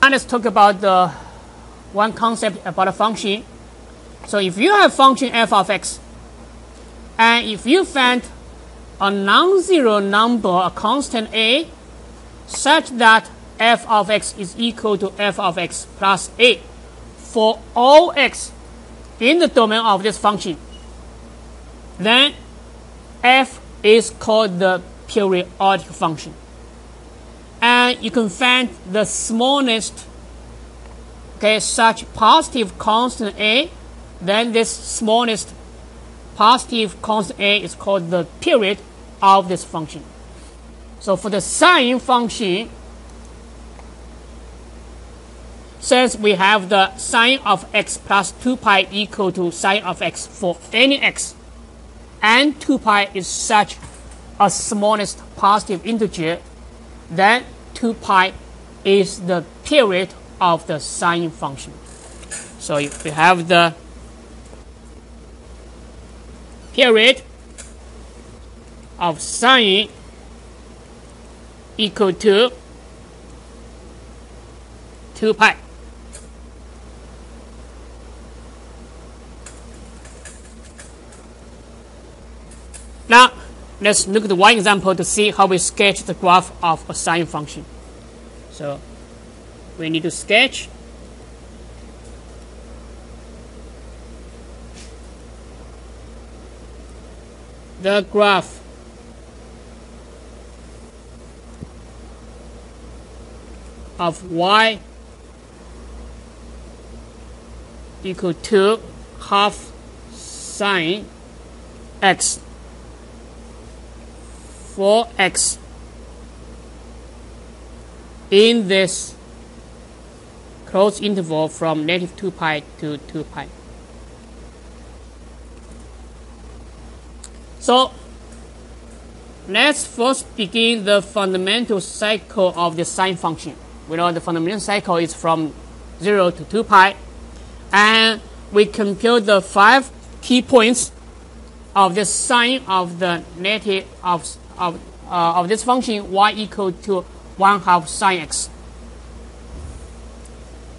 Now let's talk about the one concept about a function. So if you have function f of x, and if you find a non-zero number, a constant a, such that f of x is equal to f of x plus a for all x in the domain of this function, then f is called the periodic function. And you can find the smallest, such positive constant a, then this smallest positive constant a is called the period of this function. So for the sine function, since we have the sine of x plus 2 pi equal to sine of x for any x, and 2 pi is such a smallest positive integer, then 2 pi is the period of the sine function. So if we have the period of sine equal to 2 pi. Now, let's look at one example to see how we sketch the graph of a sine function. So, we need to sketch the graph of y equal to half sine x for x in this closed interval from negative 2 pi to 2 pi. So let's first begin the fundamental cycle of the sine function. We know the fundamental cycle is from 0 to 2 pi, and we compute the 5 key points of the sine of the negative of this function y equal to 1/2 sine x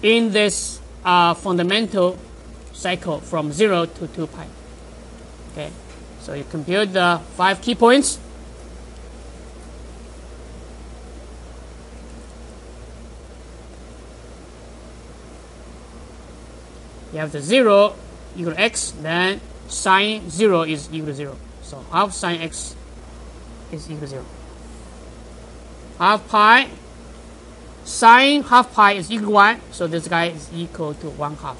in this fundamental cycle from 0 to 2 pi. Okay, so you compute the 5 key points. You have the 0 equal to x, then sine 0 is equal to 0. So half sine x is equal to 0. Half pi, sine half pi is equal to 1, so this guy is equal to 1/2.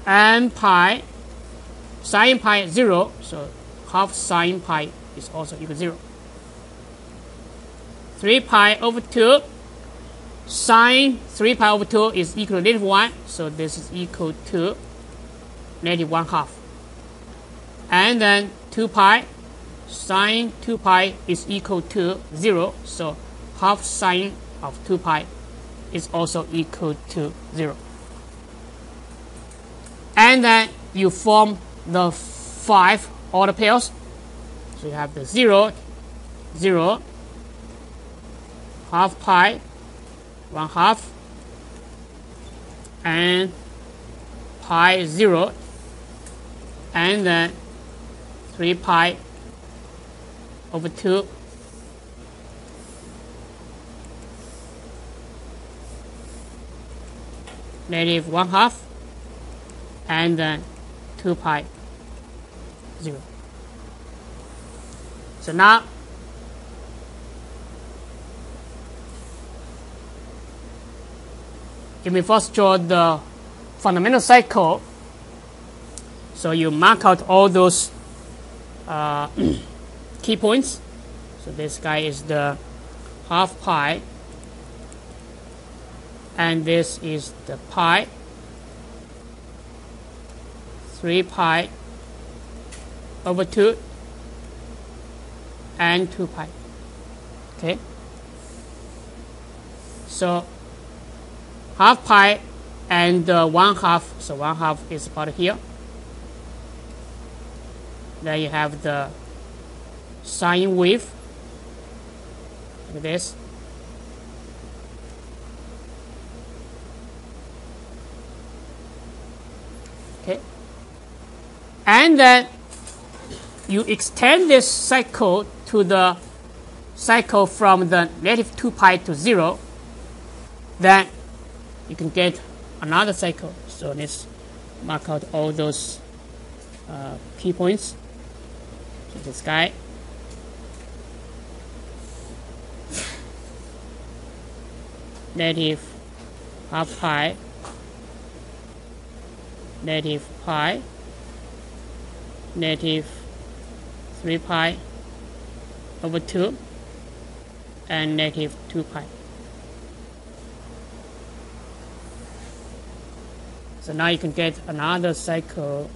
And pi, sine pi is 0, so half sine pi is also equal to 0. 3 pi over 2, sine 3 pi over 2 is equal to negative 1, so this is equal to negative 1/2. And then 2 pi, sine 2 pi is equal to 0, so half sine of 2 pi is also equal to 0. And then you form the 5 order pairs. So you have the 0, 0, half pi, 1/2, and pi 0, and then 3 pi over 2, negative 1/2, and then 2 pi 0. So now let me first draw the fundamental cycle. So you mark out all those key points. So this guy is the half pi, and this is the pi, 3 pi over 2, and 2 pi. Okay. So half pi and 1/2, so 1/2 is about here. Then you have the sine wave, like this. Okay, and then you extend this cycle to the cycle from the negative 2 pi to 0, then you can get another cycle. So let's mark out all those key points. So this guy, negative half pi, negative pi, negative 3 pi over 2, and negative 2 pi. So now you can get another cycle.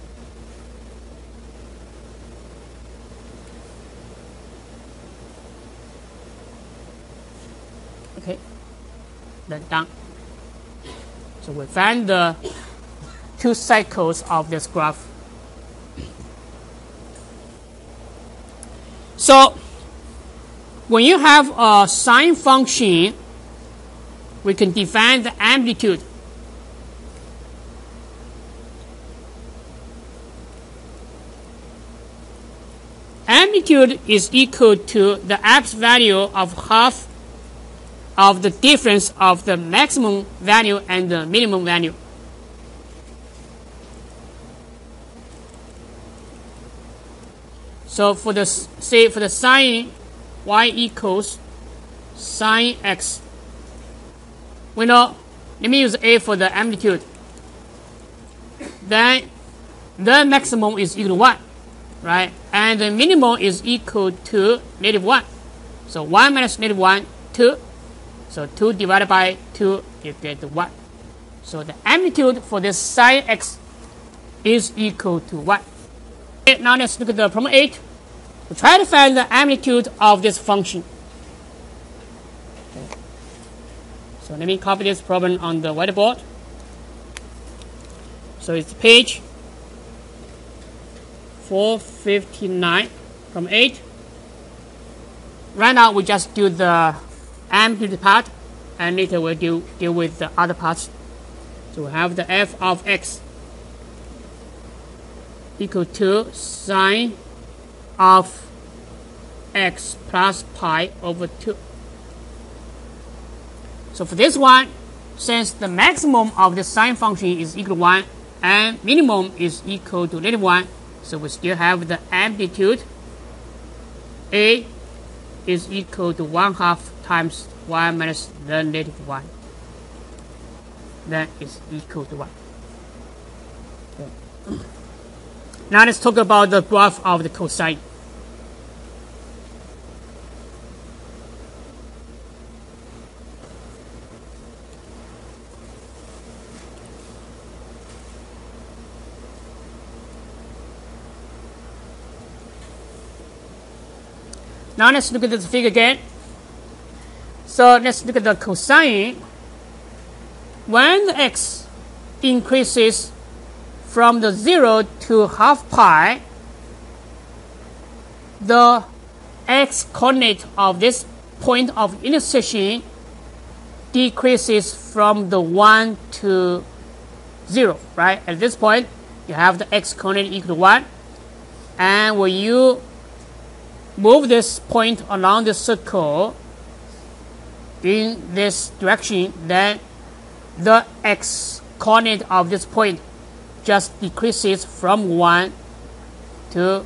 Okay, then done. So we find the 2 cycles of this graph. So when you have a sine function, we can define the amplitude. Amplitude is equal to the absolute value of half of the difference of the maximum value and the minimum value. So for the sine y equals sine x, we know, let me use a for the amplitude, then the maximum is equal to 1, right? And the minimum is equal to negative 1. So 1 minus negative 1, 2. So 2 divided by 2, you get 1. So the amplitude for this sine x is equal to 1. Okay, now let's look at the problem 8. We try to find the amplitude of this function. Okay. So let me copy this problem on the whiteboard. So it's page 459 from 8. Right now we just do the amplitude part, and later we'll deal with the other parts. So we have the f of x equal to sine of x plus pi over 2. So for this one, since the maximum of the sine function is equal to 1 and minimum is equal to negative 1, so we still have the amplitude a is equal to 1/2 times 1 minus the negative 1. That is equal to 1. Okay. Now let's talk about the graph of the cosine. Now let's look at this figure again. So let's look at the cosine. When the x increases from the 0 to half pi, the x coordinate of this point of intersection decreases from the 1 to 0, right? At this point, you have the x coordinate equal to 1. And when you move this point along the circle in this direction, then the x coordinate of this point just decreases from 1 to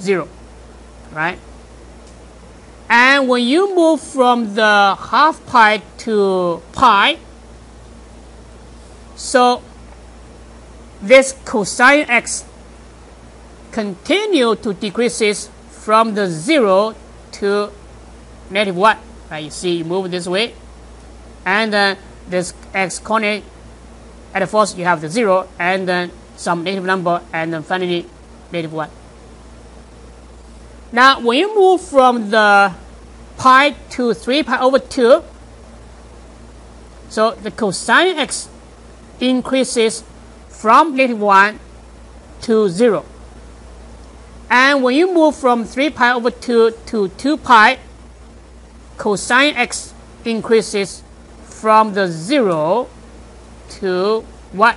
0, right? And when you move from the half pi to pi, so this cosine x continue to decreases from the 0 to negative 1. Right? You see, you move this way, and then this x coordinate, at first you have the 0, and then some negative number, and then finally negative 1. Now, when you move from the pi to 3 pi over 2, so the cosine x increases from negative 1 to 0. And when you move from 3 pi over 2 to 2 pi, cosine x increases from the 0 to 1.